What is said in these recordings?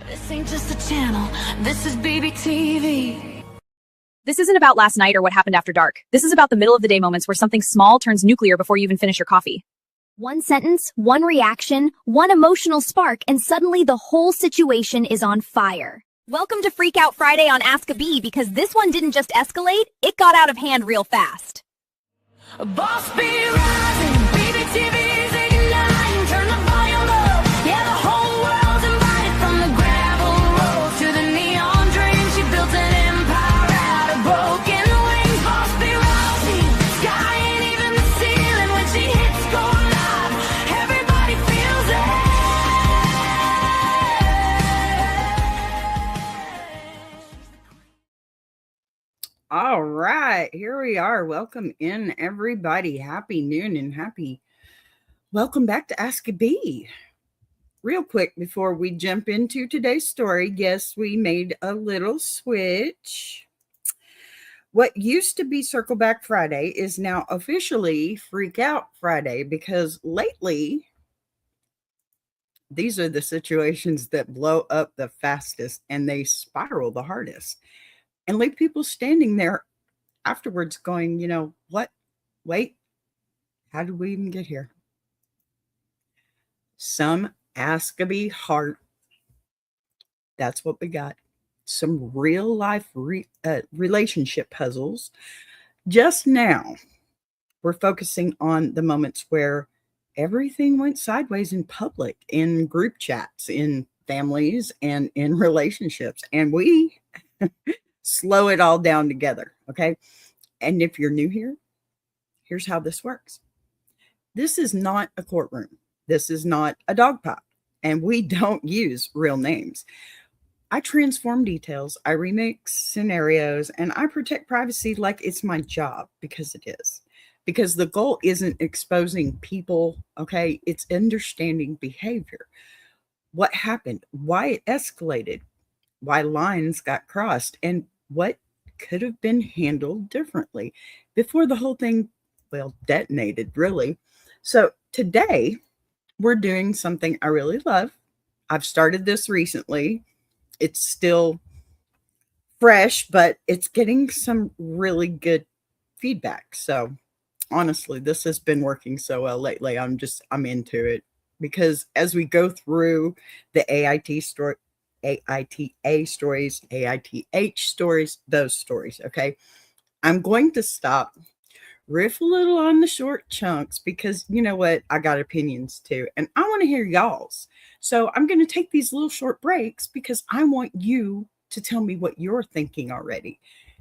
This ain't just a channel, this is BBTV. This isn't about last night or what happened after dark. This is about the middle of the day moments where something small turns nuclear before you even finish your coffee. One sentence, one reaction, one emotional spark, and suddenly the whole situation is on fire. Welcome to Freak Out Friday on Ask a Bee, because this one didn't just escalate, it got out of hand real fast. Boss be rising, BBTV's igniting, turn the volume up. Yeah, the whole world's invited, from the gravel road to the neon dream. She built an empire out of broken wings. Boss be rising, sky ain't even the ceiling. When she hits go live, everybody feels it. All right, here we are. Welcome in, everybody. Happy noon and welcome back to Ask a Bee. Real quick before we jump into today's story, yes, we made a little switch. What used to be Circle Back Friday is now officially Freak Out Friday, because lately these are the situations that blow up the fastest and they spiral the hardest and leave people standing there afterwards going, what? Wait, how did we even get here? Some Ask a Bee heart. That's what we got. Some real life relationship puzzles. Just now, we're focusing on the moments where everything went sideways in public, in group chats, in families, and in relationships. And we slow it all down together, okay? And if you're new here, here's how this works. This is not a courtroom. This is not a dog pot. And we don't use real names. I transform details, I remix scenarios, and I protect privacy like it's my job, because it is. Because the goal isn't exposing people, okay? It's understanding behavior. What happened, why it escalated, why lines got crossed, and what could have been handled differently before the whole thing, detonated, really. So today, we're doing something I really love. I've started this recently. It's still fresh, but it's getting some really good feedback. So honestly, this has been working so well lately. I'm into it, because as we go through the AITA stories, AITH stories, those stories, okay? I'm going to stop, riff a little on the short chunks, because you know what? I got opinions too, and I want to hear y'all's. So I'm going to take these little short breaks because I want you to tell me what you're thinking already.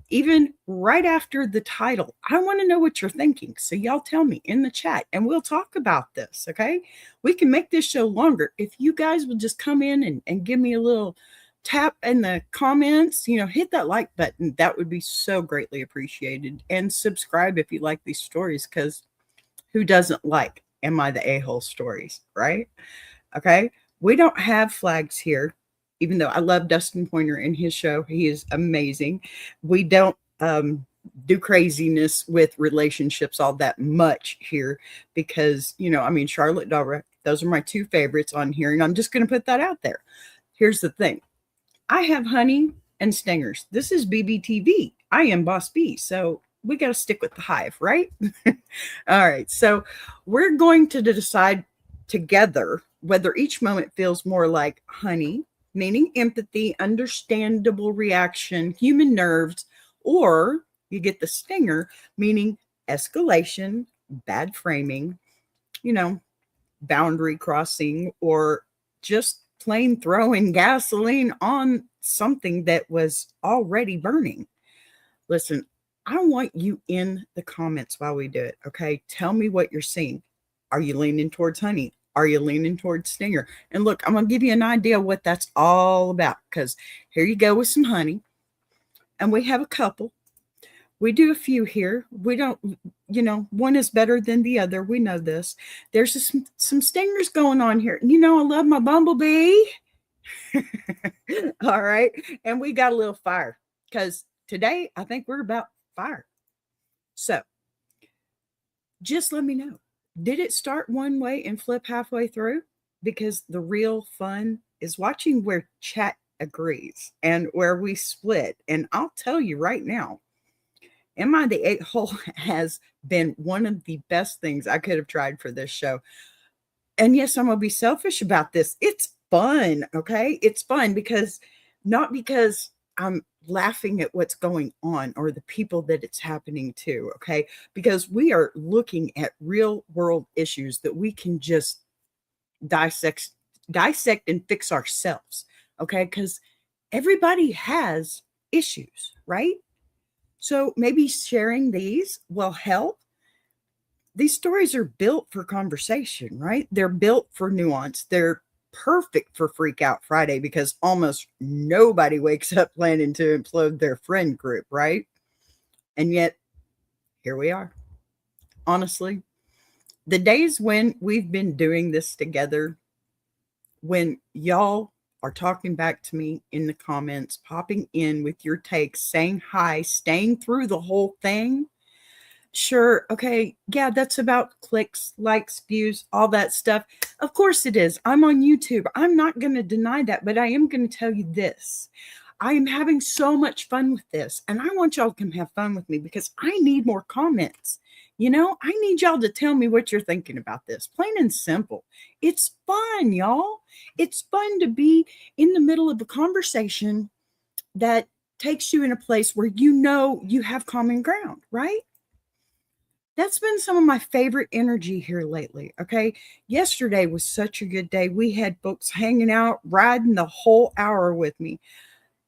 Even right after the title, I want to know what you're thinking. So y'all tell me in the chat and we'll talk about this, okay? We can make this show longer. If you guys will just come in and give me a little tap in the comments, hit that like button. That would be so greatly appreciated. And subscribe if you like these stories, because who doesn't like Am I the A-hole stories, right? Okay. We don't have flags here, even though I love Dustin Pointer and his show. He is amazing. We don't do craziness with relationships all that much here, because, Charlotte Dara, those are my two favorites on here. And I'm just going to put that out there. Here's the thing. I have honey and stingers. This is BBTV. I am Boss B. So we got to stick with the hive, right? All right. So we're going to decide together whether each moment feels more like honey, meaning empathy, understandable reaction, human nerves, or you get the stinger, meaning escalation, bad framing, boundary crossing, or just plain throwing gasoline on something that was already burning. Listen, I want you in the comments while we do it, okay? Tell me what you're seeing. Are you leaning towards honey? Are you leaning towards stinger? And look, I'm going to give you an idea of what that's all about, because here you go with some honey, and we have a couple. We do a few here. We don't, one is better than the other. We know this. There's some stingers going on here. I love my bumblebee. All right. And we got a little fire, because today I think we're about fire. So just let me know. Did it start one way and flip halfway through? Because the real fun is watching where chat agrees and where we split. And I'll tell you right now, Am I the Eight Hole has been one of the best things I could have tried for this show. And yes, I'm going to be selfish about this. It's fun. Okay. It's fun because not because I'm laughing at what's going on or the people that it's happening to. Okay. Because we are looking at real world issues that we can just dissect and fix ourselves. Okay. Because everybody has issues, right? So maybe sharing these will help. These stories are built for conversation, right? They're built for nuance. They're perfect for Freak Out Friday because almost nobody wakes up planning to implode their friend group, right? And yet, here we are. Honestly, the days when we've been doing this together, when y'all are talking back to me in the comments, popping in with your takes, saying hi, staying through the whole thing. Sure. Okay. Yeah, that's about clicks, likes, views, all that stuff. Of course it is. I'm on YouTube. I'm not going to deny that, but I am going to tell you this. I am having so much fun with this, and I want y'all to come have fun with me because I need more comments. You know, I need y'all to tell me what you're thinking about this. Plain and simple. It's fun, y'all. It's fun to be in the middle of a conversation that takes you in a place where you know you have common ground, right? That's been some of my favorite energy here lately. Okay. Yesterday was such a good day. We had folks hanging out, riding the whole hour with me.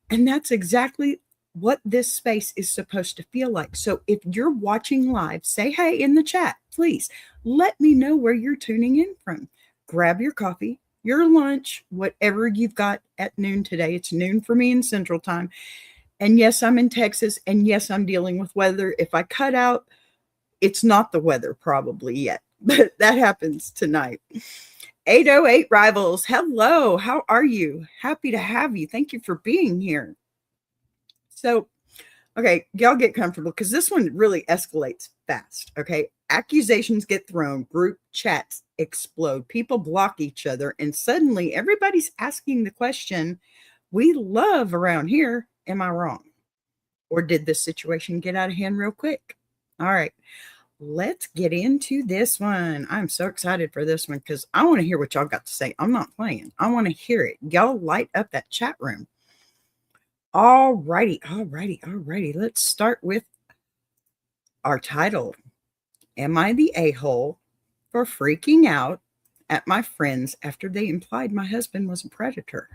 And that's exactly what this space is supposed to feel like. So if you're watching live, say hey in the chat, please. Let me know where you're tuning in from. Grab your coffee, your lunch, whatever you've got at noon today. It's noon for me in Central Time. And yes, I'm in Texas. And yes, I'm dealing with weather. If I cut out, it's not the weather probably yet, but that happens tonight. 808 Rivals, hello, how are you? Happy to have you. Thank you for being here. So, okay, y'all get comfortable because this one really escalates fast, okay? Accusations get thrown, group chats explode, people block each other, and suddenly everybody's asking the question we love around here, am I wrong? Or did this situation get out of hand real quick? All right, let's get into this one. I'm so excited for this one because I want to hear what y'all got to say. I'm not playing. I want to hear it. Y'all light up that chat room. All righty. Let's start with our title. Am I the a-hole for freaking out at my friends after they implied my husband was a predator?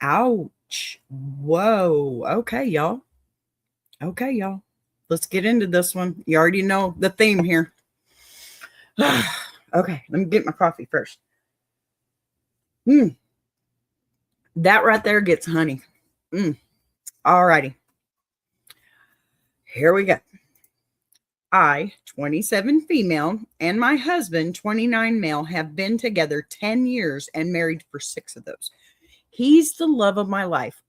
Ouch. Whoa. Okay, y'all. Let's get into this one. You already know the theme here. Okay, let me get my coffee first. That right there gets honey. All righty. Here we go. I, 27 female, and my husband, 29 male, have been together 10 years and married for 6 of those. He's the love of my life.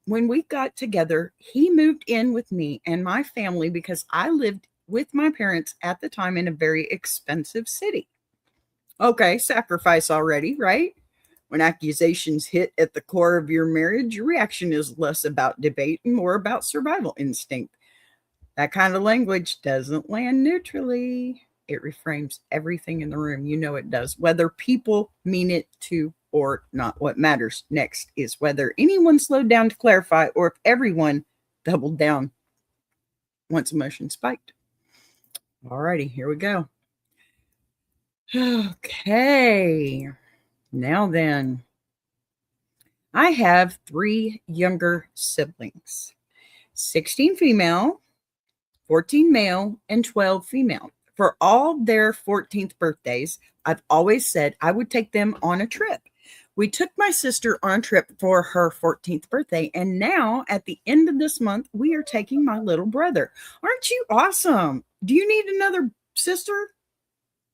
When we got together, he moved in with me and my family because I lived with my parents at the time in a very expensive city. Okay, sacrifice already, right? When accusations hit at the core of your marriage, your reaction is less about debate and more about survival instinct. That kind of language doesn't land neutrally. It reframes everything in the room. You know it does, whether people mean it to or not. What matters next is whether anyone slowed down to clarify or if everyone doubled down once emotion spiked. All righty, here we go. Okay, now then, I have 3 younger siblings, 16 female, 14 male, and 12 female. For all their 14th birthdays, I've always said I would take them on a trip. We took my sister on a trip for her 14th birthday, and now at the end of this month, we are taking my little brother. Aren't you awesome? Do you need another sister?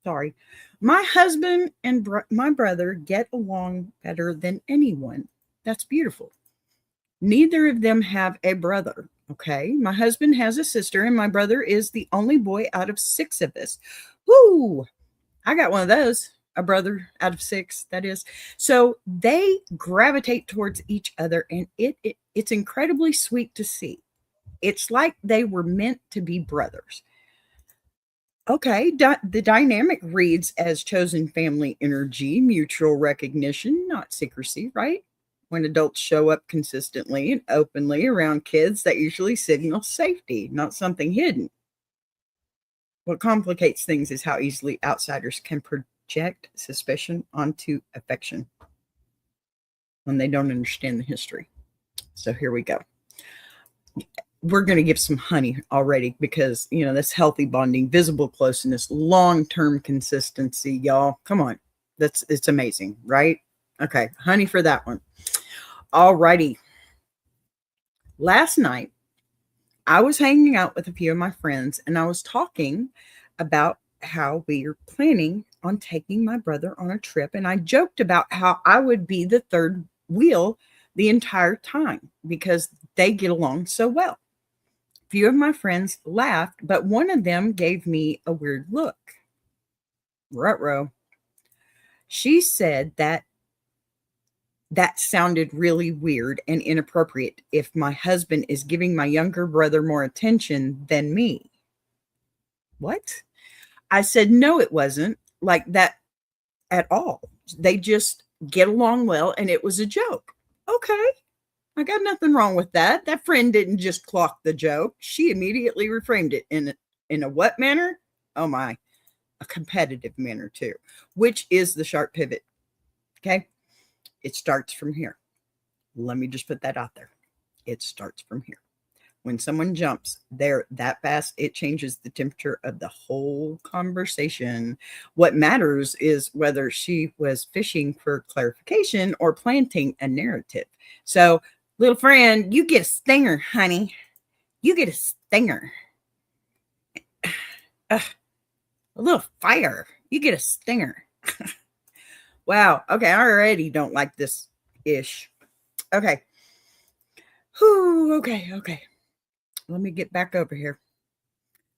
Sorry. My husband and my brother get along better than anyone. That's beautiful. Neither of them have a brother. Okay. My husband has a sister, and my brother is the only boy out of 6 of us. Woo! I got one of those. a brother out of 6, that is. So they gravitate towards each other, and it's incredibly sweet to see. It's like they were meant to be brothers. Okay, the dynamic reads as chosen family energy, mutual recognition, not secrecy, right? When adults show up consistently and openly around kids, that usually signals safety, not something hidden. What complicates things is how easily outsiders can project suspicion onto affection when they don't understand the history. So here we go. We're going to give some honey already because, that's healthy bonding, visible closeness, long-term consistency, y'all. Come on. It's amazing, right? Okay, honey for that one. All righty. Last night, I was hanging out with a few of my friends and I was talking about how we are planning on taking my brother on a trip. And I joked about how I would be the third wheel the entire time because they get along so well. Few of my friends laughed, but one of them gave me a weird look. Ruh-roh. She said that sounded really weird and inappropriate if my husband is giving my younger brother more attention than me. What? I said, no, it wasn't like that at all. They just get along well, and it was a joke. Okay. I got nothing wrong with that. That friend didn't just clock the joke. She immediately reframed it in a what manner? Oh my, a competitive manner too, which is the sharp pivot. Okay. It starts from here. Let me just put that out there. It starts from here. When someone jumps there that fast, it changes the temperature of the whole conversation. What matters is whether she was fishing for clarification or planting a narrative. So, little friend, you get a stinger, honey. You get a stinger. A little fire. You get a stinger. Wow. Okay. I already don't like this ish. Okay. Whew, okay. Let me get back over here.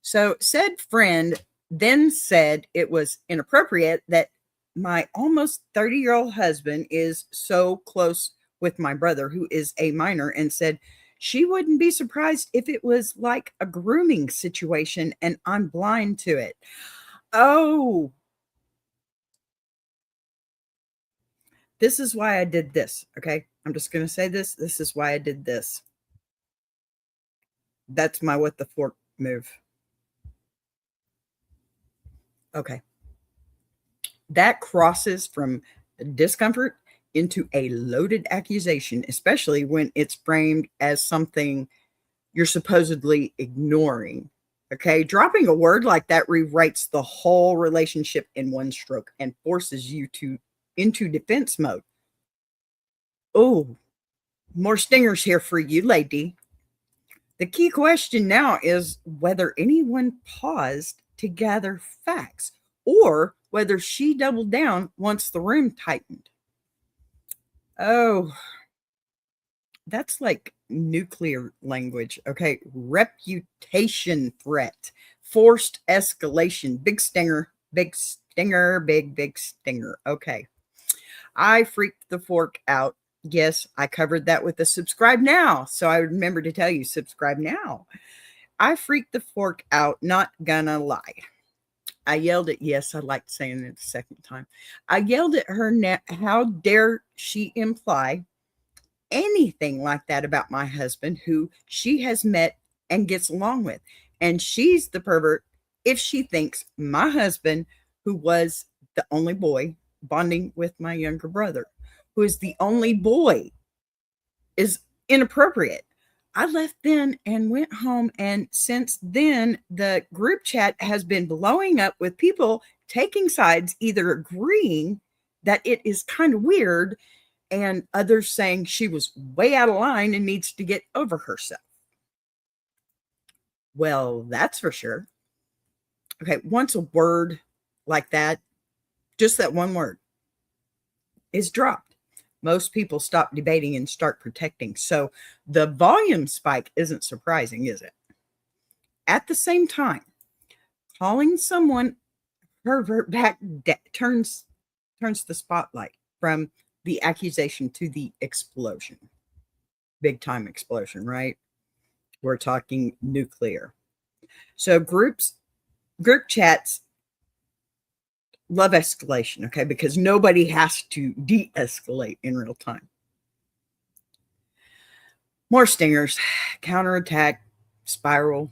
So said friend then said it was inappropriate that my almost 30-year-old husband is so close with my brother, who is a minor, and said she wouldn't be surprised if it was like a grooming situation and I'm blind to it. Oh, this is why I did this. Okay. I'm just going to say this. This is why I did this. That's my what the fork move. Okay. That crosses from discomfort into a loaded accusation, especially when it's framed as something you're supposedly ignoring. Okay. Dropping a word like that rewrites the whole relationship in one stroke and forces you into defense mode. Oh, more stingers here for you, lady. The key question now is whether anyone paused to gather facts or whether she doubled down once the room tightened. Oh, that's like nuclear language. Okay. Reputation threat, forced escalation, big stinger, big stinger, big stinger. Okay. I freaked the fork out. Yes, I covered that with the subscribe now. So I remember to tell you, subscribe now. I freaked the fork out, not gonna lie. I yelled at, yes, I liked saying it a second time. I yelled at her, how dare she imply anything like that about my husband, who she has met and gets along with. And she's the pervert if she thinks my husband, who was the only boy bonding with my younger brother, who is the only boy, is inappropriate. I left then and went home. And since then, the group chat has been blowing up with people taking sides, either agreeing that it is kind of weird and others saying she was way out of line and needs to get over herself. Well, that's for sure. Okay, once a word like that, just that one word, is dropped, most people stop debating and start protecting. So the volume spike isn't surprising, is it? At the same time, calling someone pervert back turns turns the spotlight from the accusation to the explosion. Big time explosion, right? We're talking nuclear. So group chats love escalation, okay? Because nobody has to de-escalate in real time. More stingers, counterattack, spiral,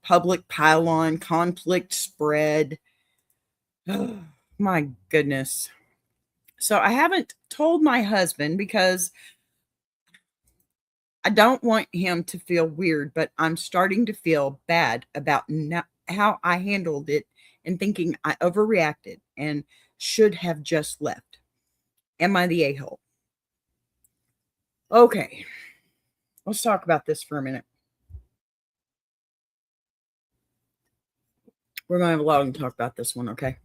public pile-on, conflict spread. Oh, my goodness. So I haven't told my husband because I don't want him to feel weird, but I'm starting to feel bad about how I handled it and thinking I overreacted and should have just left. Am I the a-hole? Okay, let's talk about this for a minute. We're going to have a long talk about this one, okay?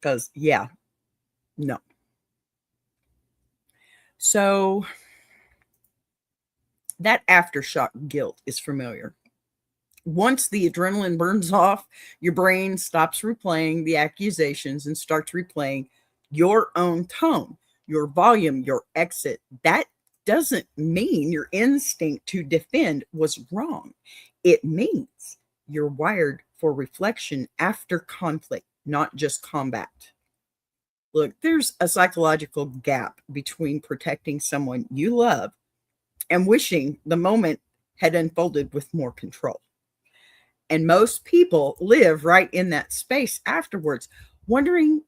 Because, yeah, no. So that aftershock guilt is familiar. Once the adrenaline burns off, your brain stops replaying the accusations and starts replaying your own tone, your volume, your exit. That doesn't mean your instinct to defend was wrong. It means you're wired for reflection after conflict, not just combat. Look, there's a psychological gap between protecting someone you love and wishing the moment had unfolded with more control. And most people live right in that space afterwards, wondering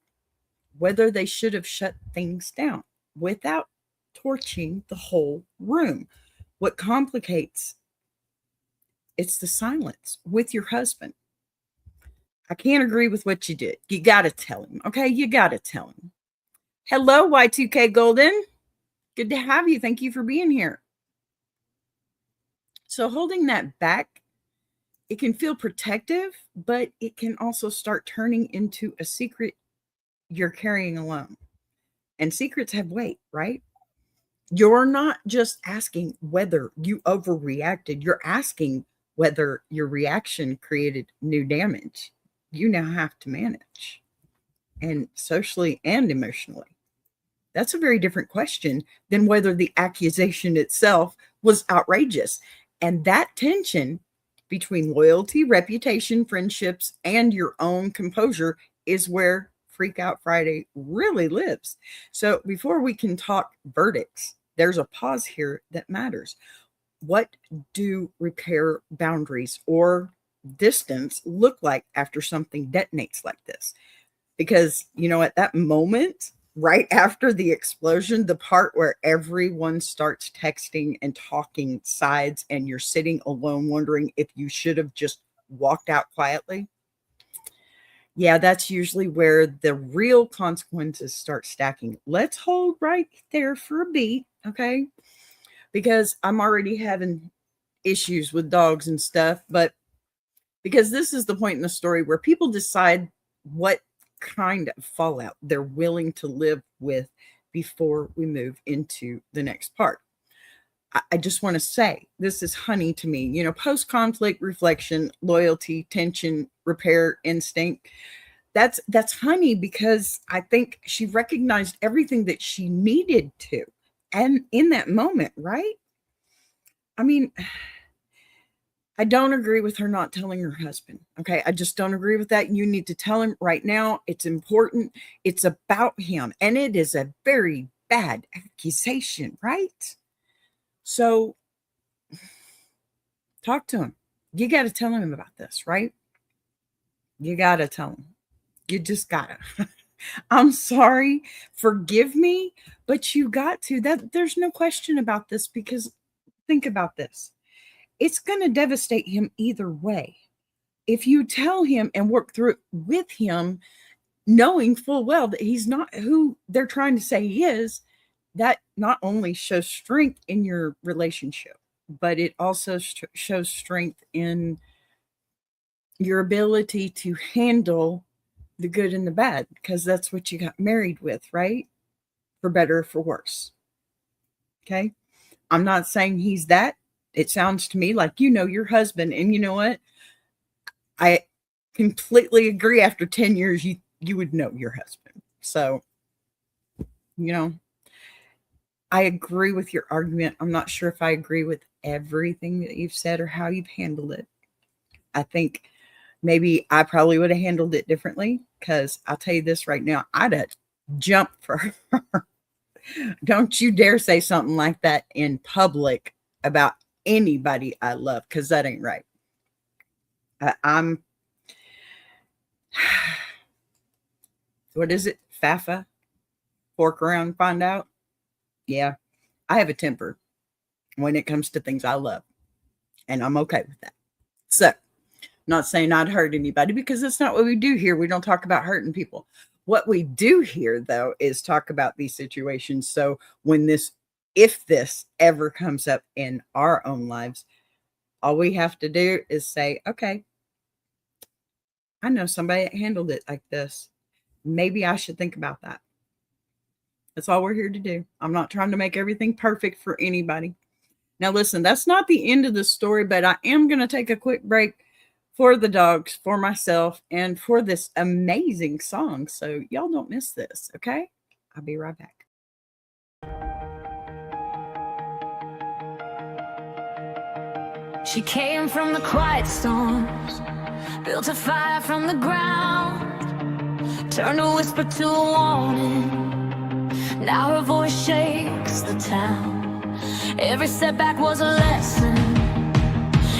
whether they should have shut things down without torching the whole room. What complicates it's the silence with your husband. I can't agree with what you did. You got to tell him. Okay, you got to tell him. Hello, Y2K Golden. Good to have you. Thank you for being here. So holding that back, it can feel protective, but it can also start turning into a secret you're carrying alone. And secrets have weight, right? You're not just asking whether you overreacted. You're asking whether your reaction created new damage. You now have to manage, and socially and emotionally. That's a very different question than whether the accusation itself was outrageous. And that tension between loyalty, reputation, friendships, and your own composure is where Freak Out Friday really lives. So before we can talk verdicts, there's a pause here that matters. What do repair boundaries or distance look like after something detonates like this? Because, at that moment, right after the explosion, the part where everyone starts texting and talking sides and you're sitting alone wondering if you should have just walked out quietly. Yeah, that's usually where the real consequences start stacking. Let's hold right there for a beat, okay? Because I'm already having issues with dogs and stuff, but because this is the point in the story where people decide what kind of fallout they're willing to live with before we move into the next part. I just want to say this is honey to me. Post-conflict reflection, loyalty, tension, repair, instinct. That's honey, because I think she recognized everything that she needed to. And in that moment, right? I mean, I don't agree with her not telling her husband. Okay. I just don't agree with that. You need to tell him right now. It's important. It's about him. And it is a very bad accusation, right? So talk to him. You got to tell him about this, right? You got to tell him. You just got to. I'm sorry. Forgive me. But you got to. There's no question about this, because think about this. It's going to devastate him either way. If you tell him and work through it with him, knowing full well that he's not who they're trying to say he is, that not only shows strength in your relationship, but it also shows strength in your ability to handle the good and the bad, because that's what you got married with, right? For better or for worse. Okay. I'm not saying he's that. It sounds to me like your husband, and you know what? I completely agree. After 10 years, you would know your husband. So You know, I agree with your argument. I'm not sure if I agree with everything that you've said or how you've handled it. I think maybe I probably would have handled it differently, because I'll tell you this right now, I'd have jumped for her. Don't you dare say something like that in public about anybody I love, because that ain't right. I'm, what is it? Fafa? Fork around, find out? Yeah, I have a temper when it comes to things I love, and I'm okay with that. So, not saying I'd hurt anybody, because that's not what we do here. We don't talk about hurting people. What we do here, though, is talk about these situations. So when if this ever comes up in our own lives, all we have to do is say, okay, I know somebody that handled it like this. Maybe I should think about that. That's all we're here to do. I'm not trying to make everything perfect for anybody. Now, listen, that's not the end of the story, but I am going to take a quick break for the dogs, for myself, and for this amazing song. So y'all don't miss this, okay? I'll be right back. She came from the quiet storms, built a fire from the ground, turned a whisper to a warning. Now her voice shakes the town. Every setback was a lesson,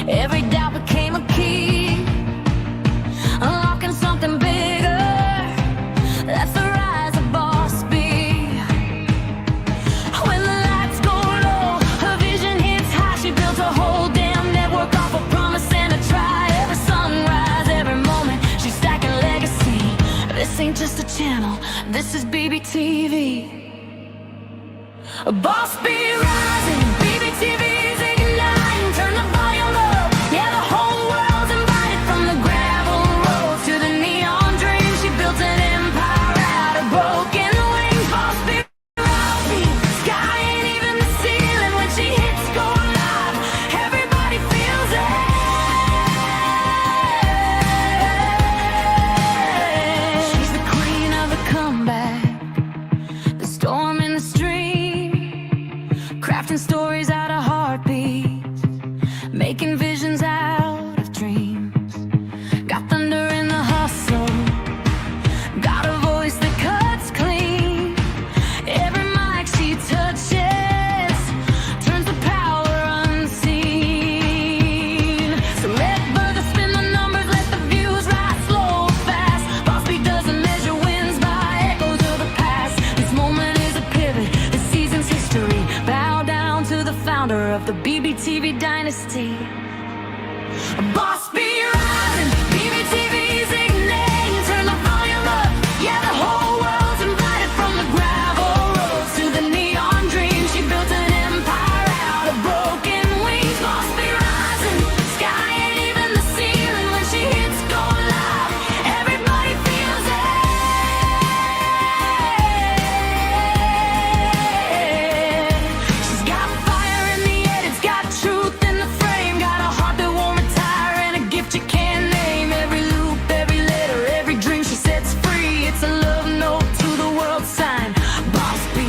every doubt became a key, unlocking something bigger. That's the rise of Boss B. When the lights go low, her vision hits high. She built a whole damn network off a promise and a try. Every sunrise, every moment, she's stacking legacy. This ain't just a channel, this is BBTV. Boss B rising, BBTV's igniting. Turn the volume up, yeah, the whole world's invited. From the gravel road to the neon dream, she built an empire out of broken wings. Boss B rising, sky ain't even the ceiling. When she hits go live, everybody feels it. She's the queen of the comeback, the storm in the stream, crafting stories out of heartbeats, making visions out of dreams. Got thunder in the hustle, got a voice that cuts clean. Every mic she touches turns the power unseen. So let further spin the numbers, let the views rise slow or fast. Boss B doesn't measure wins by echoes of the past. This moment is a pivot, this season's history. Bow down to the founder of the BBTV dynasty. Boss B rising, BBTV's igniting. Turn the volume up, yeah, the whole world's invited. From the gravel roads to the neon dream, she built an empire out of broken wings. Boss B rising, sky ain't even the ceiling. When she hits go live, everybody feels it. She's got fire in the head, it's got truth in the frame, got a heart that won't retire and a gift you can't name. Every loop, every letter, every dream she sets free, it's a love note to the world sign. Boss B.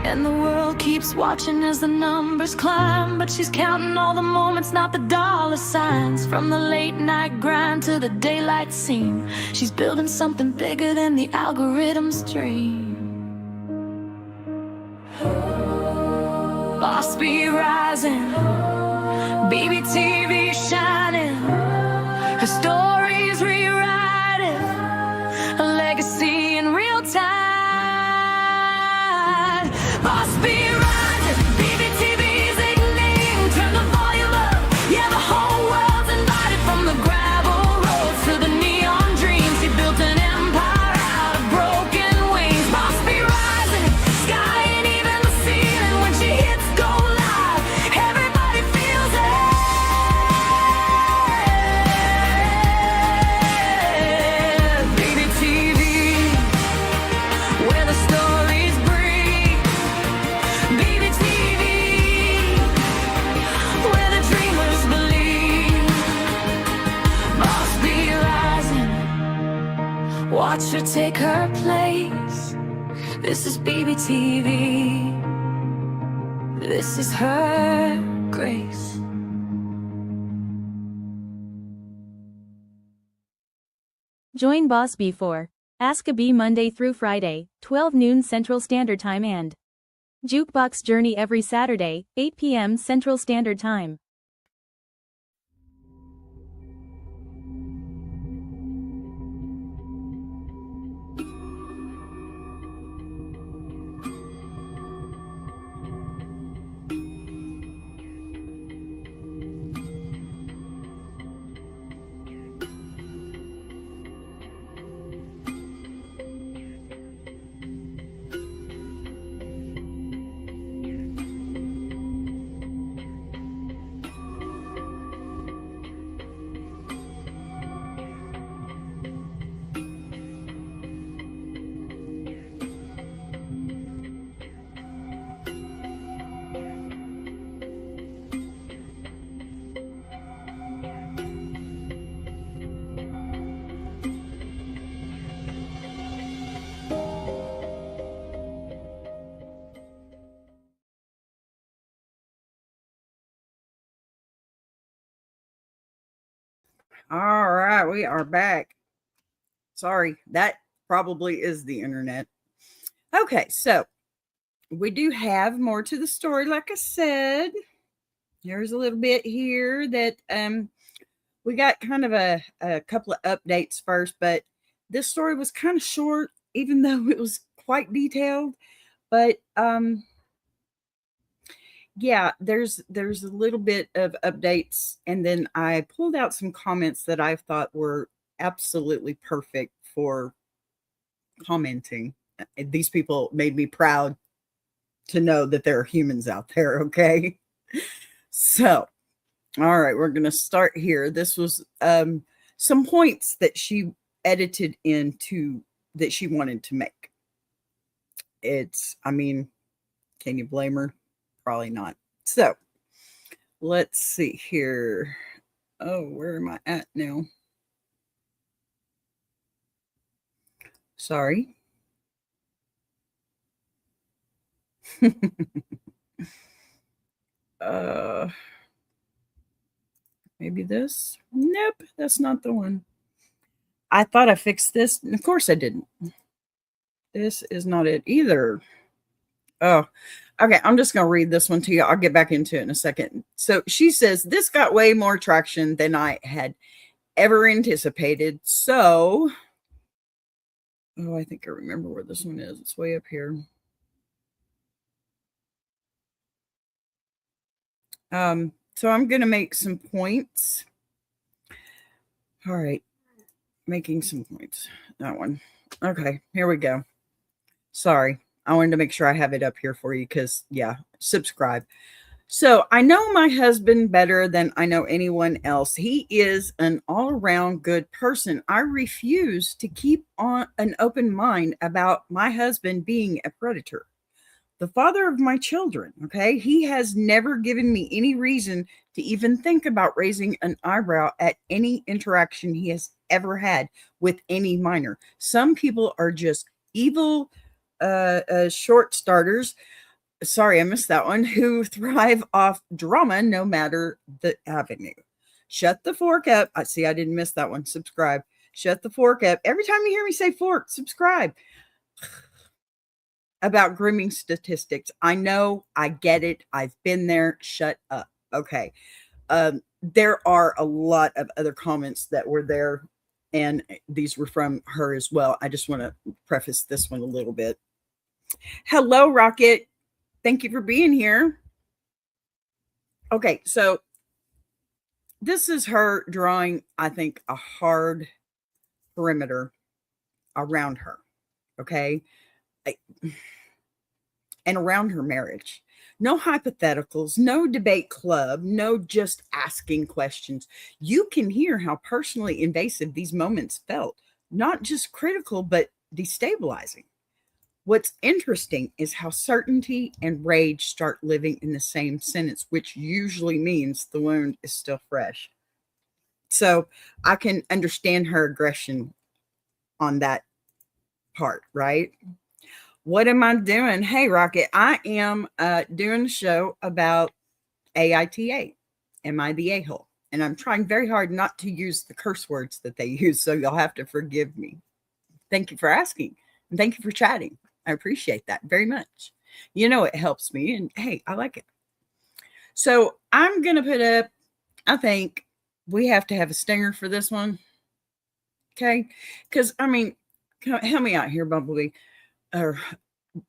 And the world keeps watching as the numbers climb, but she's counting all the moments, not the dollar signs. From the late night grind to the daylight scene, she's building something bigger than the algorithm's dream. Boss B rising, BBTV shining. Her story's rewriting, a legacy in real time. Boss B rising, BBTV's igniting. Turn the volume up, yeah, the whole world's invited. From the gravel roads to the neon dreams, she built an empire out of broken wings. Boss B rising, sky ain't even the ceiling. When she hits go live, everybody feels it. BBTV, where the stories breathe. BBTV, where the dreamers believe. Boss B rising, watch her take her place. This is BBTV. This is her grace. Join Boss B for Ask a Bee Monday through Friday, 12 noon Central Standard Time and Jukebox Journey every Saturday, 8 p.m. Central Standard Time. All right, we are back. Sorry, that probably is the internet. Okay, so we do have more to the story. Like I said, there's a little bit here that we got kind of a couple of updates first, but this story was kind of short, even though it was quite detailed. But yeah, there's a little bit of updates, and then I pulled out some comments that I thought were absolutely perfect for commenting. These people made me proud to know that there are humans out there, okay? So, all right, we're going to start here. This was some points that she edited into that she wanted to make. I mean, can you blame her? Probably not. So, let's see here. Oh, where am I at now? Sorry. uh Maybe this. Nope, that's not the one. I thought I fixed this, and of course I didn't. This is not it either. Oh, okay. I'm just going to read this one to you. I'll get back into it in a second. So she says, this got way more traction than I had ever anticipated. So, oh, I think I remember where this one is. It's way up here. So I'm going to make some points. All right. Making some points. That one. Okay, here we go. Sorry. I wanted to make sure I have it up here for you because, yeah, subscribe. So I know my husband better than I know anyone else. He is an all-around good person. I refuse to keep on an open mind about my husband being a predator. The father of my children, okay? He has never given me any reason to even think about raising an eyebrow at any interaction he has ever had with any minor. Some people are just evil short starters. Sorry, I missed that one. Who thrive off drama no matter the avenue. Shut the fork up. I see I didn't miss that one. Subscribe. Shut the fork up. Every time you hear me say fork, subscribe. About grooming statistics. I know, I get it. I've been there. Shut up. Okay. There are a lot of other comments that were there, and these were from her as well. I just want to preface this one a little bit. Hello, Rocket. Thank you for being here. Okay, so this is her drawing, I think, a hard perimeter around her. Okay. And around her marriage. No hypotheticals, no debate club, no just asking questions. You can hear how personally invasive these moments felt, not just critical, but destabilizing. What's interesting is how certainty and rage start living in the same sentence, which usually means the wound is still fresh. So I can understand her aggression on that part, right? What am I doing? Hey, Rocket, I am doing a show about AITA. Am I the a-hole? And I'm trying very hard not to use the curse words that they use, so you'll have to forgive me. Thank you for asking, and thank you for chatting. I appreciate that very much. You know, it helps me, and hey, I like it. So I'm going to put up, I think we have to have a stinger for this one. Okay? Because, I mean, help me out here, Bumblebee. Or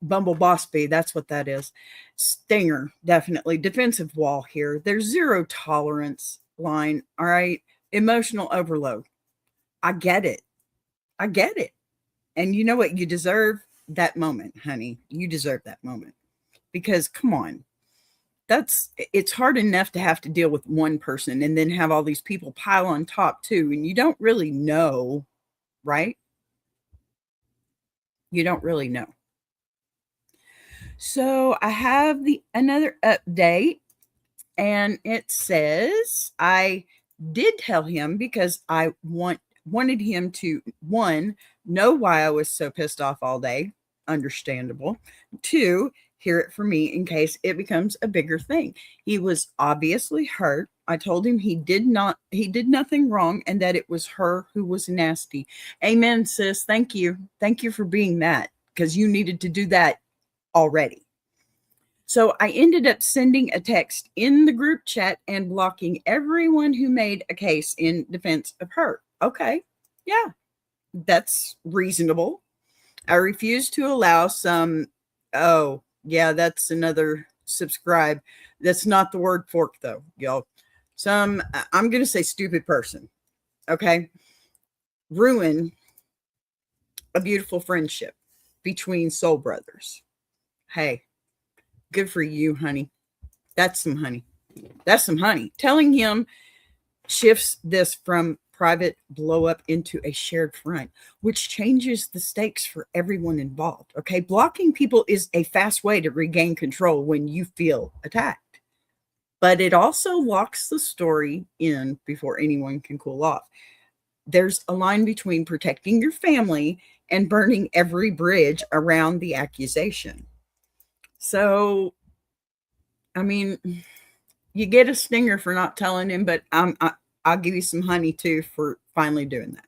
Bumble Boss Bee, that's what that is. Stinger, definitely. Defensive wall here. There's zero tolerance line. All right. Emotional overload. I get it. I get it. And you know what? You deserve that moment, honey. You deserve that moment. Because come on. It's hard enough to have to deal with one person and then have all these people pile on top too. And you don't really know, right? You don't really know. So I have another update, and it says I did tell him because I wanted him to, one, know why I was so pissed off all day. Understandable. Two, hear it from me in case it becomes a bigger thing. He was obviously hurt. I told him he did nothing wrong and that it was her who was nasty. Amen, sis. Thank you. Thank you for being that, because you needed to do that already. So I ended up sending a text in the group chat and blocking everyone who made a case in defense of her. Okay. Yeah, that's reasonable. I refuse to allow some, oh, yeah, that's another subscribe. That's not the word fork, though, y'all. I'm going to say stupid person, okay, ruin a beautiful friendship between soul brothers. Hey, good for you, honey. That's some honey. That's some honey. Telling him shifts this from private blow up into a shared front, which changes the stakes for everyone involved. Okay. Blocking people is a fast way to regain control when you feel attacked, but it also locks the story in before anyone can cool off. There's a line between protecting your family and burning every bridge around the accusation. So, I mean, you get a stinger for not telling him, but I'll give you some honey too for finally doing that.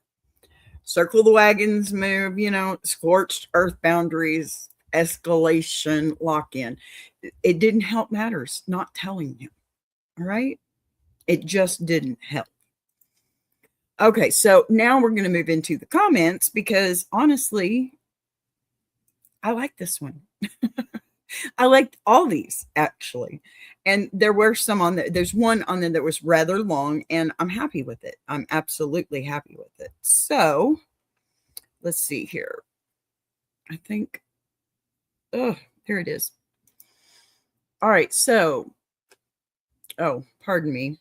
Circle the wagons move, scorched earth boundaries, escalation, lock in. It didn't help matters not telling him. All right. It just didn't help. Okay. So now we're going to move into the comments because honestly, I like this one. I liked all these actually. And there were some on there. There's one on there that was rather long, and I'm happy with it. I'm absolutely happy with it. So let's see here. I think, oh, here it is. All right. So, oh, pardon me.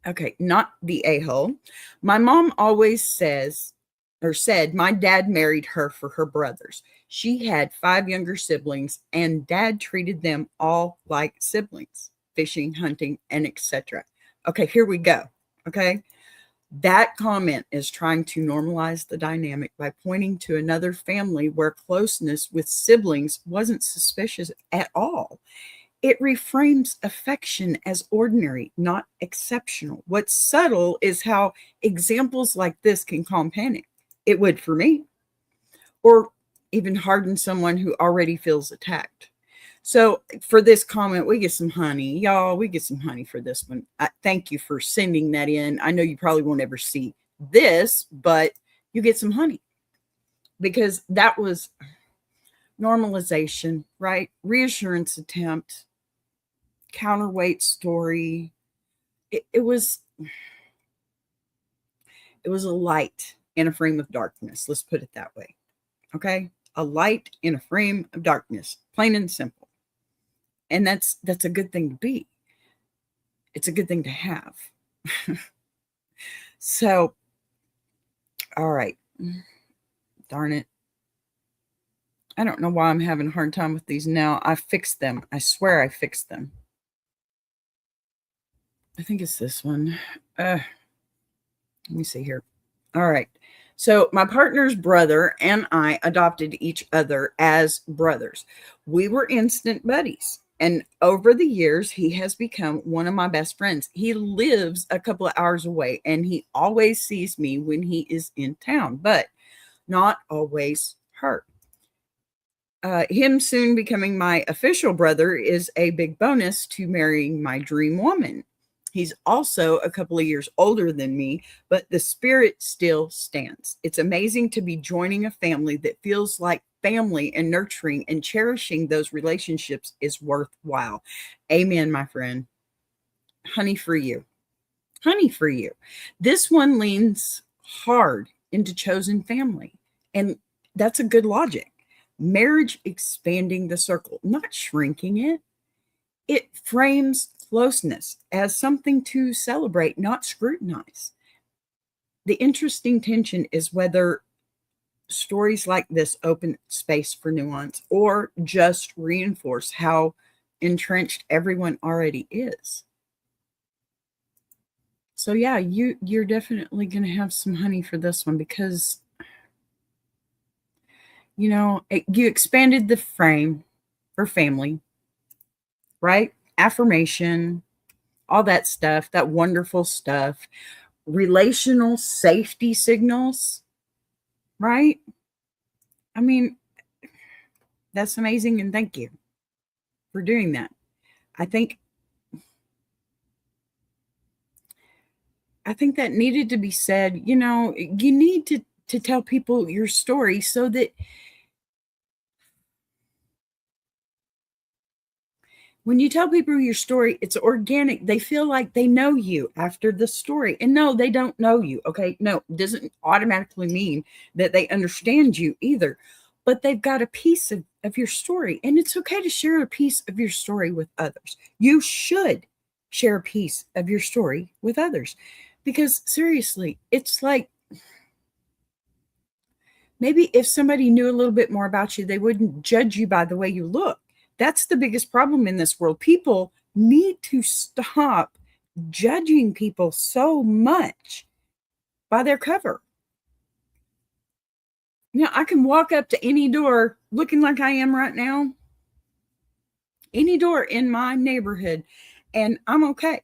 Okay. Not the a-hole. My mom always said, my dad married her for her brothers. She had 5 younger siblings, and dad treated them all like siblings, fishing, hunting, and etc. Okay, here we go. Okay. That comment is trying to normalize the dynamic by pointing to another family where closeness with siblings wasn't suspicious at all. It reframes affection as ordinary, not exceptional. What's subtle is how examples like this can calm panic. It would for me, or even harden someone who already feels attacked. So for this comment, we get some honey. Y'all, we get some honey for this one. Thank you for sending that in. I know you probably won't ever see this, but you get some honey because that was normalization, right? Reassurance attempt, counterweight story. It was a light in a frame of darkness. Let's put it that way. Okay. A light in a frame of darkness, plain and simple. And that's a good thing to be. It's a good thing to have. So, all right. Darn it. I don't know why I'm having a hard time with these now. I fixed them. I swear I fixed them. I think it's this one. Let me see here. All right. So my partner's brother and I adopted each other as brothers. We were instant buddies. And over the years, he has become one of my best friends. He lives a couple of hours away and he always sees me when he is in town, but not always her. Him soon becoming my official brother is a big bonus to marrying my dream woman. He's also a couple of years older than me, but the spirit still stands. It's amazing to be joining a family that feels like family, and nurturing and cherishing those relationships is worthwhile. Amen, my friend. Honey for you. Honey for you. This one leans hard into chosen family, and that's a good logic. Marriage expanding the circle, not shrinking it. It frames closeness as something to celebrate, not scrutinize. The interesting tension is whether stories like this open space for nuance or just reinforce how entrenched everyone already is. So yeah, you're definitely going to have some honey for this one, because you expanded the frame for family, right? Affirmation, all that stuff, that wonderful stuff, relational safety signals, right? I mean, that's amazing, and thank you for doing that. I think that needed to be said. You need to tell people your story so that when you tell people your story, it's organic. They feel like they know you after the story. And no, they don't know you. Okay. No, it doesn't automatically mean that they understand you either. But they've got a piece of your story. And it's okay to share a piece of your story with others. You should share a piece of your story with others. Because seriously, it's like maybe if somebody knew a little bit more about you, they wouldn't judge you by the way you look. That's the biggest problem in this world. People need to stop judging people so much by their cover. Now, I can walk up to any door looking like I am right now, any door in my neighborhood, and I'm okay.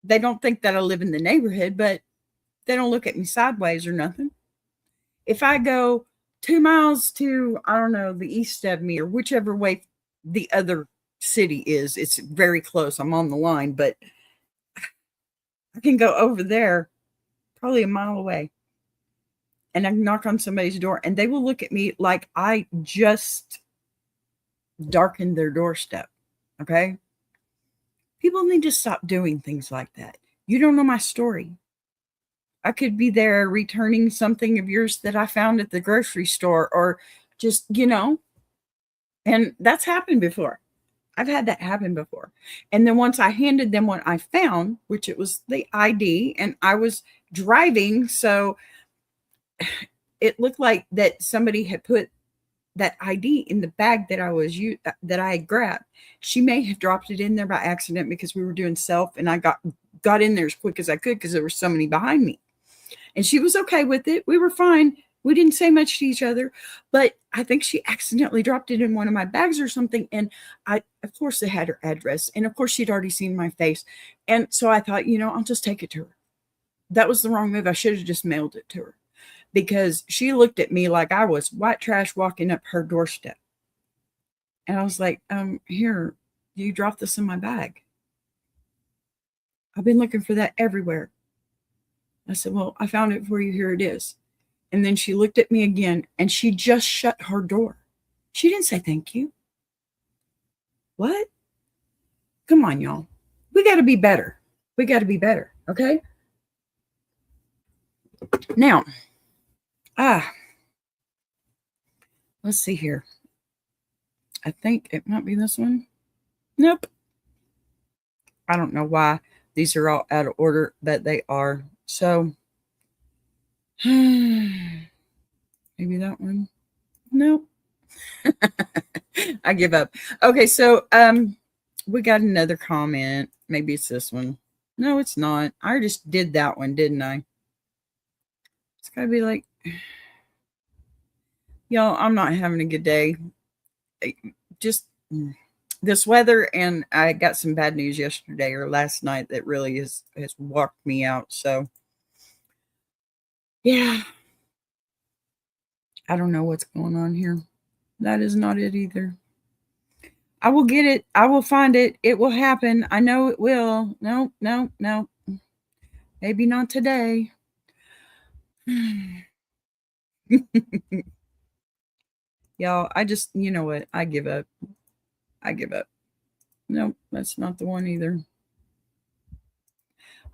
They don't think that I live in the neighborhood, but they don't look at me sideways or nothing. If I go 2 miles to, I don't know, the east of me, or whichever way the other city is, it's very close. I'm on the line, but I can go over there probably a mile away and I can knock on somebody's door and they will look at me like I just darkened their doorstep. Okay. People need to stop doing things like that. You don't know my story. I could be there returning something of yours that I found at the grocery store, or just, and that's happened before. I've had that happen before. And then once I handed them what I found, which it was the ID, and I was driving, so it looked like that somebody had put that ID in the bag that I had grabbed. She may have dropped it in there by accident because we were doing self, and I got in there as quick as I could because there were so many behind me. And she was okay with it. We were fine. We didn't say much to each other, but I think she accidentally dropped it in one of my bags or something. And of course, they had her address. And of course, she'd already seen my face. And so I thought, I'll just take it to her. That was the wrong move. I should have just mailed it to her, because she looked at me like I was white trash walking up her doorstep. And I was like, here, you dropped this in my bag. I've been looking for that everywhere. I said, well, I found it for you. Here it is. And then she looked at me again and she just shut her door. She didn't say thank you. What? Come on, y'all. We got to be better. We got to be better. Okay. Now, let's see here. I think it might be this one. Nope. I don't know why these are all out of order, but they are. So maybe that one. Nope. I give up. Okay, so we got another comment. Maybe it's this one. No, it's not. I just did that one, didn't I? It's got to be like, y'all, I'm not having a good day. Just this weather, and I got some bad news yesterday or last night that really has walked me out. So, yeah, I don't know what's going on here. That is not it either. I will get it. I will find it. It will happen. I know it will. No, no, no. Maybe not today. Y'all, you know what? I give up. I give up. Nope, that's not the one either.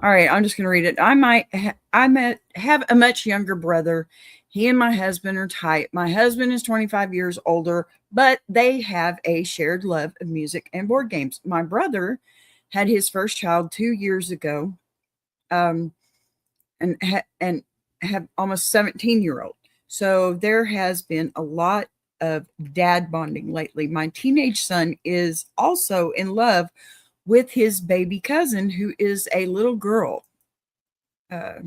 All right, I'm just going to read it. Have a much younger brother. He and my husband are tight. My husband is 25 years older, but they have a shared love of music and board games. My brother had his first child 2 years ago, and have almost 17-year-old. So there has been a lot of dad bonding lately. My teenage son is also in love with his baby cousin, who is a little girl. I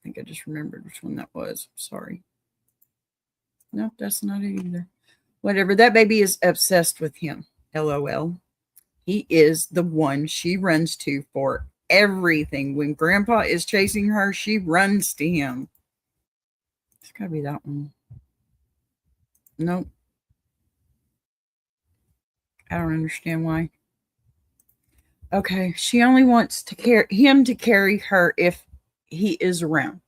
think I just remembered which one that was. Sorry. Nope, that's not it either. Whatever. That baby is obsessed with him. LOL. He is the one she runs to for everything. When grandpa is chasing her, she runs to him. It's got to be that one. Nope. I don't understand why. Okay, she only wants him to carry her if he is around.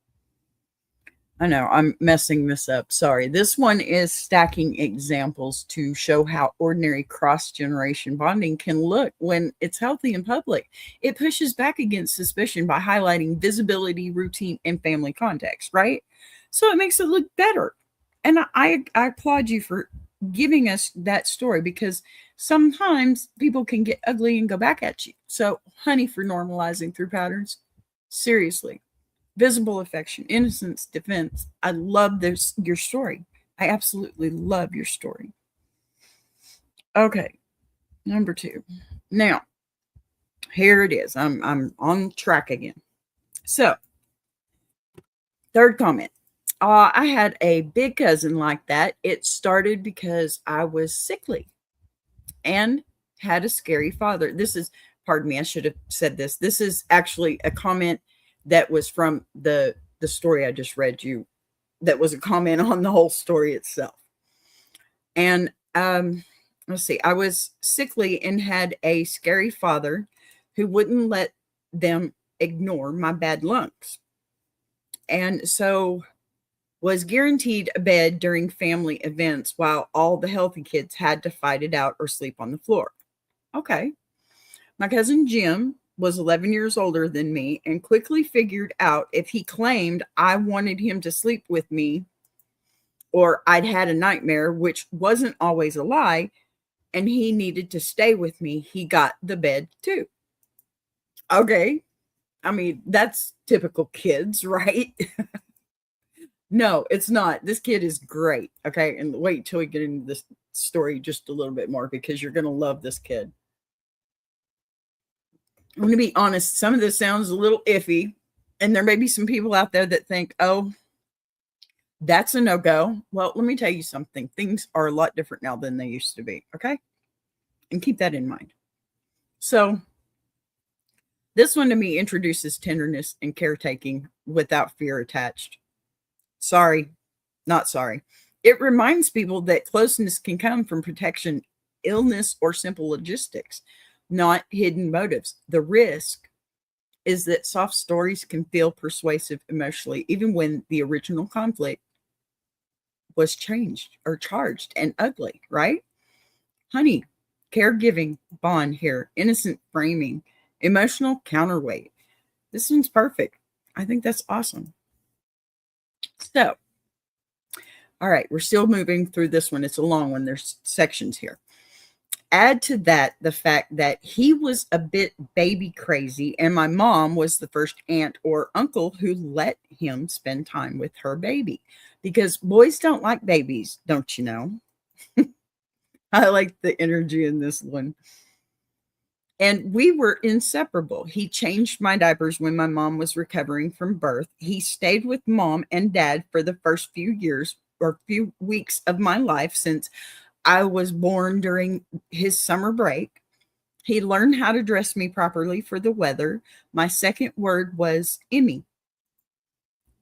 I know, I'm messing this up. Sorry. This one is stacking examples to show how ordinary cross-generation bonding can look when it's healthy in public. It pushes back against suspicion by highlighting visibility, routine, and family context, right? So it makes it look better. And I applaud you for giving us that story, because sometimes people can get ugly and go back at you. So, honey, for normalizing through patterns. Seriously. Visible affection, innocence, defense. I love your story. I absolutely love your story. Okay. Number 2. Now, here it is. I'm on track again. So, third comment. I had a big cousin like that. It started because I was sickly and had a scary father. Pardon me, I should have said this. This is actually a comment that was from the story I just read you. That was a comment on the whole story itself. And let's see, I was sickly and had a scary father who wouldn't let them ignore my bad lungs. And so was guaranteed a bed during family events while all the healthy kids had to fight it out or sleep on the floor. Okay. My cousin Jim was 11 years older than me and quickly figured out if he claimed I wanted him to sleep with me or I'd had a nightmare, which wasn't always a lie, and he needed to stay with me, he got the bed too. Okay. I mean, that's typical kids, right? No, it's not. This kid is great. Okay. And wait till we get into this story just a little bit more, because you're going to love this kid. I'm going to be honest. Some of this sounds a little iffy. And there may be some people out there that think, oh, that's a no-go. Well, let me tell you something. Things are a lot different now than they used to be. Okay. And keep that in mind. So this one to me introduces tenderness and caretaking without fear attached. Sorry, not sorry. It reminds people that closeness can come from protection, illness, or simple logistics, not hidden motives. The risk is that soft stories can feel persuasive emotionally, even when the original conflict was changed or charged and ugly, right? Honey, caregiving bond here, innocent framing, emotional counterweight. This one's perfect. I think that's awesome. So, all right, we're still moving through this one. It's a long one. There's sections here. Add to that the fact that he was a bit baby crazy, and my mom was the first aunt or uncle who let him spend time with her baby, because boys don't like babies, don't you know? I like the energy in this one. And we were inseparable. He changed my diapers when my mom was recovering from birth. He stayed with mom and dad for the first few years or few weeks of my life since I was born during his summer break. He learned how to dress me properly for the weather. My second word was Emmy,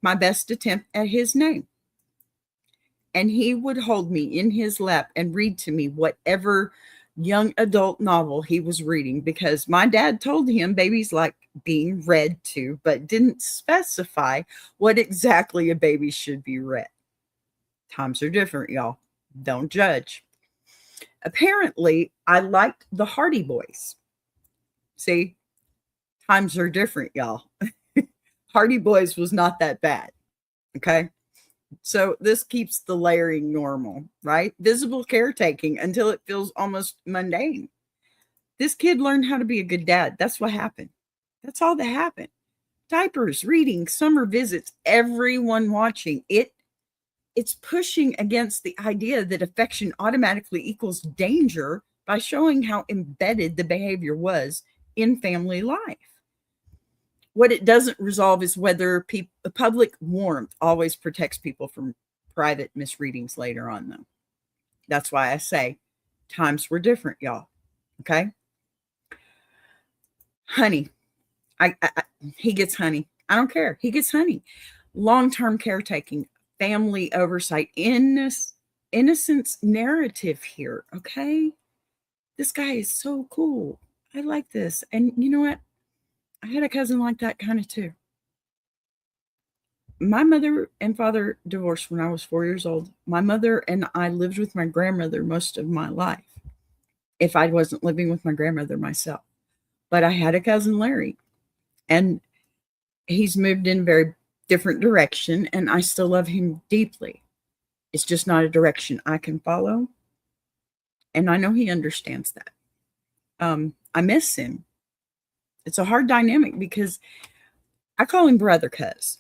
my best attempt at his name. And he would hold me in his lap and read to me whatever young adult novel he was reading, because my dad told him babies like being read to, but didn't specify what exactly a baby should be read. Times are different, y'all. Don't judge. Apparently, I liked the Hardy Boys. See, times are different, y'all. Hardy Boys was not that bad. Okay. So this keeps the layering normal, right? Visible caretaking until it feels almost mundane. This kid learned how to be a good dad. That's what happened. That's all that happened. Diapers, reading, summer visits, everyone watching. It's pushing against the idea that affection automatically equals danger by showing how embedded the behavior was in family life. What it doesn't resolve is whether public warmth always protects people from private misreadings later on, though. That's why I say times were different, y'all. Okay. Honey. He gets honey. I don't care. He gets honey. Long-term caretaking, family oversight, innocence narrative here. Okay. This guy is so cool. I like this. And you know what? I had a cousin like that kind of too. My mother and father divorced when I was 4 years old. My mother and I lived with my grandmother most of my life, if I wasn't living with my grandmother myself. But I had a cousin, Larry, and he's moved in a very different direction, and I still love him deeply. It's just not a direction I can follow, and I know he understands that. I miss him. It's a hard dynamic because I call him brother cuz.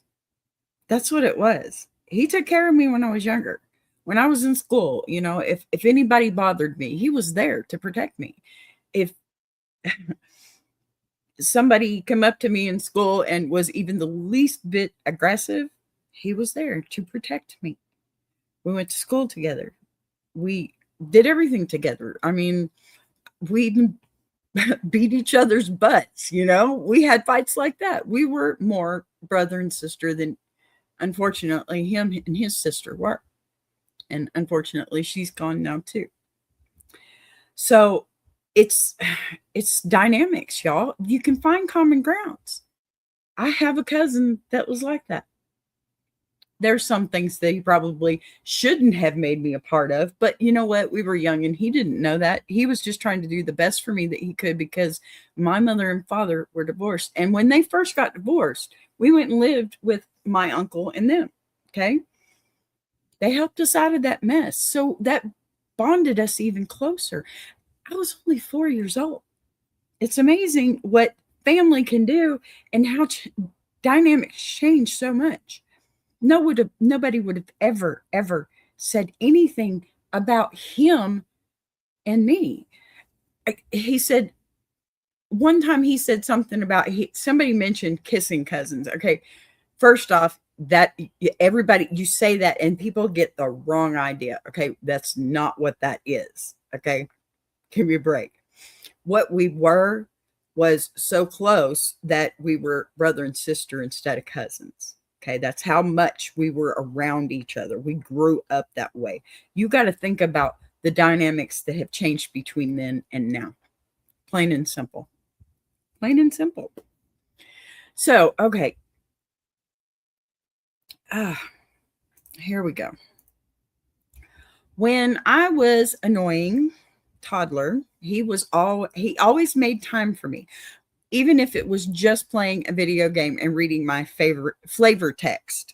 That's what it was. He took care of me when I was younger. When I was in school, you know, if anybody bothered me, he was there to protect me. If somebody came up to me in school and was even the least bit aggressive, he was there to protect me. We went to school together. We did everything together. I mean, we even beat each other's butts, you know? We had fights like that. We were more brother and sister than, unfortunately, him and his sister were. And unfortunately, she's gone now too. So it's dynamics, y'all. You can find common grounds. I have a cousin that was like that. There's some things that he probably shouldn't have made me a part of, but you know what? We were young and he didn't know that. He was just trying to do the best for me that he could because my mother and father were divorced. And when they first got divorced, we went and lived with my uncle and them. Okay. They helped us out of that mess. So that bonded us even closer. I was only 4 years old. It's amazing what family can do and how dynamics change so much. Nobody would have ever said anything about him and me. He said, one time he said something about, somebody mentioned kissing cousins. Okay. First off, that everybody, you say that and people get the wrong idea. Okay. That's not what that is. Okay. Give me a break. What we were was so close that we were brother and sister instead of cousins. Okay, that's how much we were around each other. We grew up that way. You got to think about the dynamics that have changed between then and now. Plain and simple. Plain and simple. So, okay. Here we go. When I was annoying toddler, he always made time for me. Even if it was just playing a video game and reading my favorite flavor text.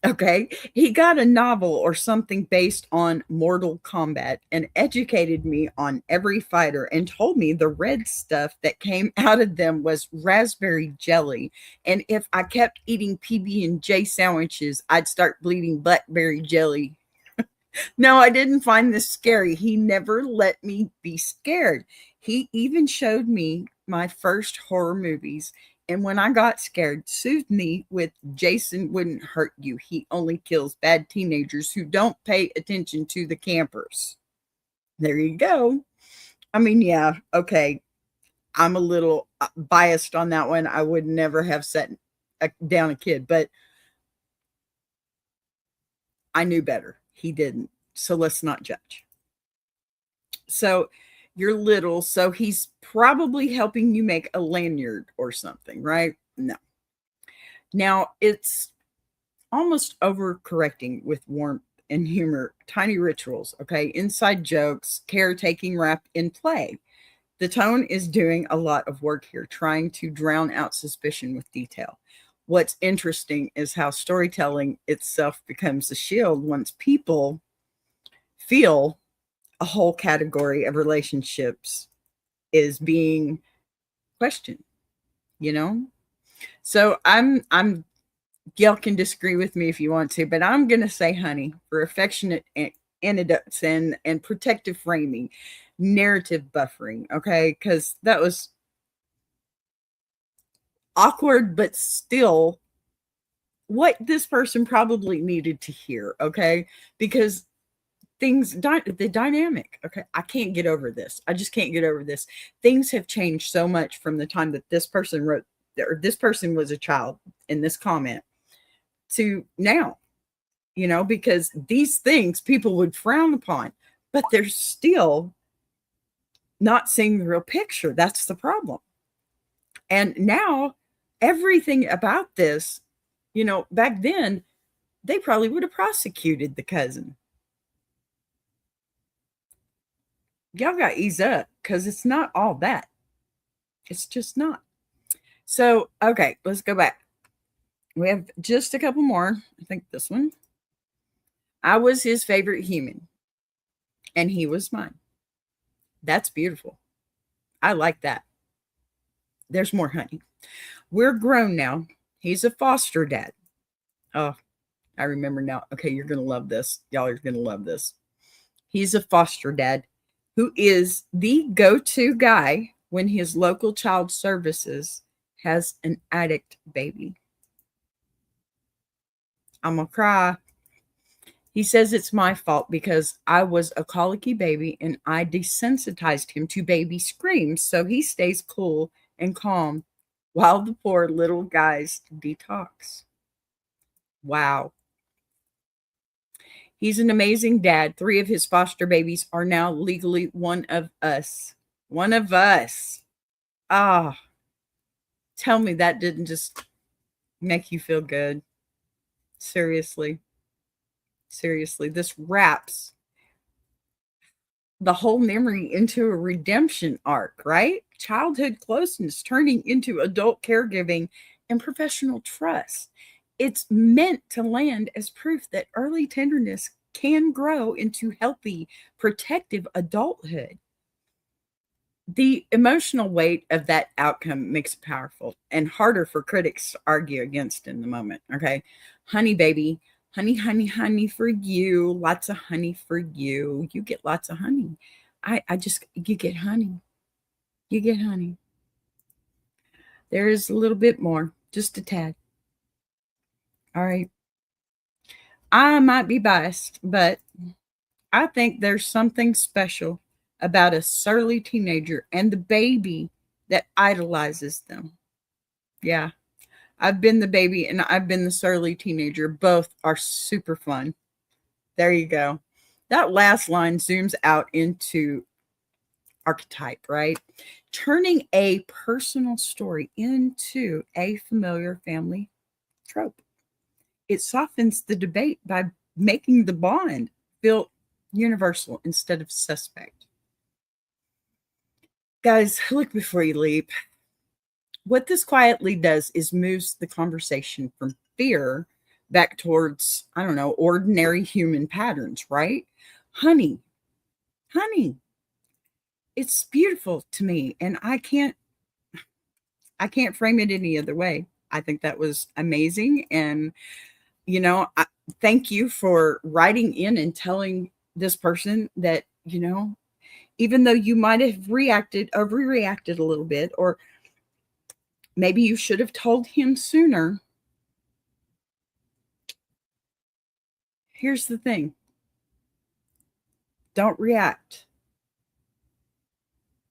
Okay. He got a novel or something based on Mortal Kombat and educated me on every fighter and told me the red stuff that came out of them was raspberry jelly. And if I kept eating PB&J sandwiches, I'd start bleeding blackberry jelly. No, I didn't find this scary. He never let me be scared. He even showed me my first horror movies. And when I got scared, soothed me with Jason wouldn't hurt you. He only kills bad teenagers who don't pay attention to the campers. There you go. I mean, yeah, okay. I'm a little biased on that one. I would never have set down a kid, but I knew better. He didn't. So let's not judge. So you're little, so he's probably helping you make a lanyard or something, right? No. Now it's almost overcorrecting with warmth and humor, tiny rituals, okay? Inside jokes, caretaking wrapped in play. The tone is doing a lot of work here, trying to drown out suspicion with detail. What's interesting is how storytelling itself becomes a shield once people feel a whole category of relationships is being questioned, you know? So I'm Gail can disagree with me if you want to, but I'm going to say honey for affectionate anecdotes and protective framing, narrative buffering, okay? Because that was awkward, but still what this person probably needed to hear, okay? Because the dynamic, okay? I can't get over this. I just can't get over this. Things have changed so much from the time that this person wrote, or this person was a child in this comment to now, because these things people would frown upon, but they're still not seeing the real picture. That's the problem. And now everything about this, back then they probably would have prosecuted the cousin. Y'all got to ease up because it's not all that. It's just not. So, okay, let's go back. We have just a couple more. I think this one. I was his favorite human, and he was mine. That's beautiful. I like that. There's more, honey. We're grown now. He's a foster dad. Oh, I remember now. Okay, you're going to love this. Y'all are going to love this. He's a foster dad who is the go-to guy when his local child services has an addict baby. I'm going to cry. He says it's my fault because I was a colicky baby and I desensitized him to baby screams, so he stays cool and calm while the poor little guys detox. Wow. He's an amazing dad. 3 of his foster babies are now legally one of us. One of us. Ah, tell me that didn't just make you feel good. Seriously. Seriously, this wraps the whole memory into a redemption arc, right? Childhood closeness turning into adult caregiving and professional trust. It's meant to land as proof that early tenderness can grow into healthy, protective adulthood. The emotional weight of that outcome makes it powerful and harder for critics to argue against in the moment. Okay. Honey, baby. Honey, honey, honey for you. Lots of honey for you. You get lots of honey. You get honey. You get honey. There is a little bit more, just a tad. All right. I might be biased, but I think there's something special about a surly teenager and the baby that idolizes them. Yeah. I've been the baby and I've been the surly teenager. Both are super fun. There you go. That last line zooms out into archetype, right? Turning a personal story into a familiar family trope. It softens the debate by making the bond feel universal instead of suspect. Guys, look before you leap. What this quietly does is moves the conversation from fear back towards, I don't know, ordinary human patterns, right? Honey. It's beautiful to me, and I can't frame it any other way. I think that was amazing, and thank you for writing in and telling this person that even though you might have overreacted a little bit, or maybe you should have told him sooner. Here's the thing. Don't react.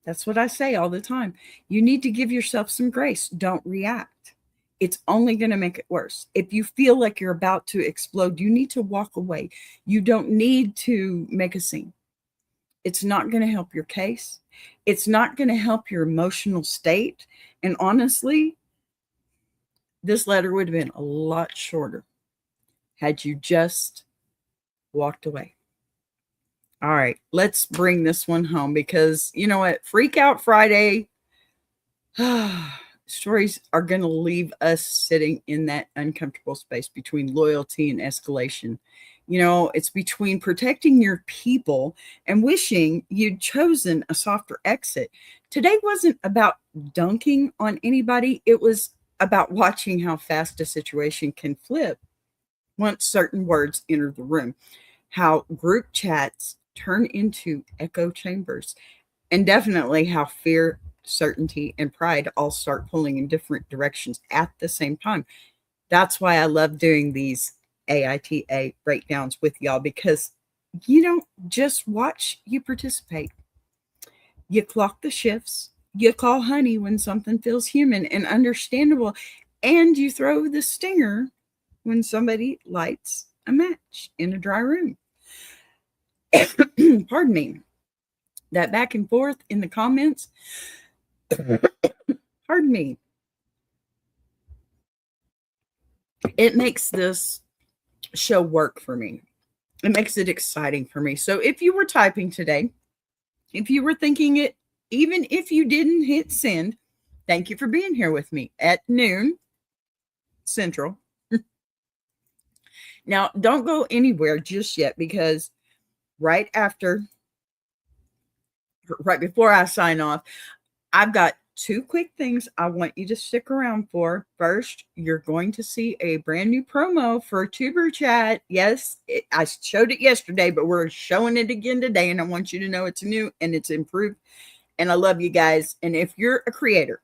That's what I say all the time. You need to give yourself some grace. Don't react. It's only going to make it worse. If you feel like you're about to explode, you need to walk away. You don't need to make a scene. It's not going to help your case. It's not going to help your emotional state. And honestly, this letter would have been a lot shorter had you just walked away. All right, let's bring this one home, because you know what? Freak Out Friday stories are going to leave us sitting in that uncomfortable space between loyalty and escalation. You know, it's between protecting your people and wishing you'd chosen a softer exit. Today wasn't about dunking on anybody. It was about watching how fast a situation can flip once certain words enter the room, how group chats turn into echo chambers, and definitely how fear, certainty, and pride all start pulling in different directions at the same time. That's why I love doing these AITA breakdowns with y'all, because you don't just watch, you participate. You clock the shifts, you call honey when something feels human and understandable, and you throw the stinger when somebody lights a match in a dry room. Pardon me. That back and forth in the comments. Pardon me. It makes this show work for me. It makes it exciting for me. So if you were typing today, if you were thinking it, even if you didn't hit send, thank you for being here with me at noon Central. Now, don't go anywhere just yet, because right before I sign off, I've got two quick things I want you to stick around for. First, you're going to see a brand new promo for Tuber Chat. Yes, I showed it yesterday, but we're showing it again today, and I want you to know it's new and it's improved, and I love you guys. And if you're a creator,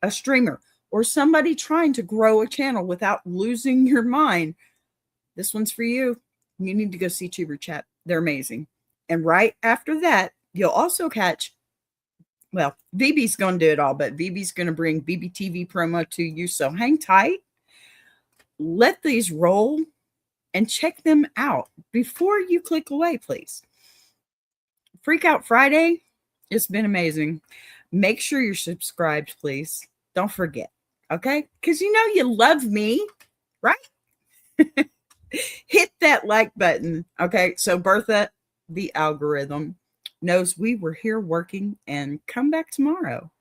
a streamer, or somebody trying to grow a channel without losing your mind, this one's for you. You need to go see Tuber Chat. They're amazing. And right after that, you'll also catch, well, VB's going to do it all, but VB's going to bring BBTV promo to you. So hang tight. Let these roll and check them out before you click away, please. Freak Out Friday, it's been amazing. Make sure you're subscribed, please. Don't forget, okay? Because you know you love me, right? Hit that like button, okay? So Bertha, the algorithm, knows we were here working, and come back tomorrow.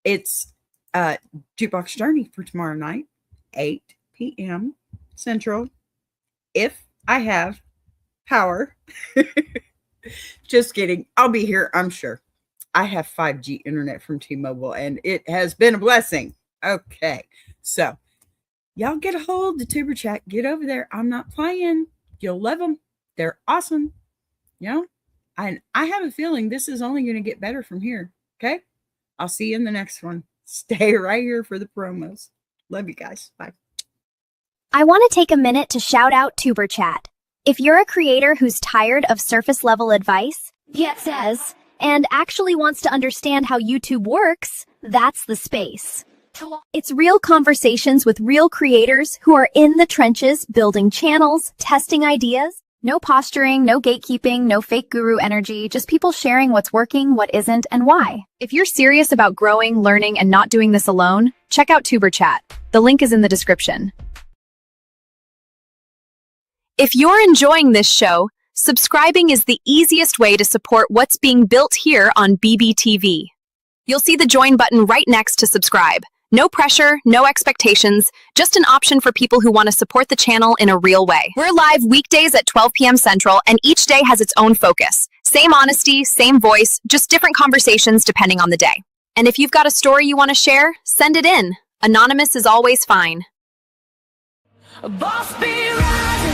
It's Jukebox Journey for tomorrow night, 8 p.m. Central. If I have power. Just kidding. I'll be here, I'm sure. I have 5G internet from T-Mobile, and it has been a blessing. Okay, so y'all get a hold of Tuber Chat. Get over there. I'm not playing. You'll love them. They're awesome. You know, and I have a feeling this is only going to get better from here. Okay, I'll see you in the next one. Stay right here for the promos. Love you guys. Bye. I want to take a minute to shout out Tuber Chat. If you're a creator who's tired of surface level advice, yet says, and actually wants to understand how YouTube works, that's the space. It's real conversations with real creators who are in the trenches, building channels, testing ideas. No posturing, no gatekeeping, no fake guru energy, just people sharing what's working, what isn't, and why. If you're serious about growing, learning, and not doing this alone, check out Tuber Chat. The link is in the description. If you're enjoying this show, subscribing is the easiest way to support what's being built here on BBTV. You'll see the join button right next to subscribe. No pressure, no expectations, just an option for people who want to support the channel in a real way. We're live weekdays at 12 p.m. Central, and each day has its own focus. Same honesty, same voice, just different conversations depending on the day. And if you've got a story you want to share, send it in. Anonymous is always fine. Boss be rising.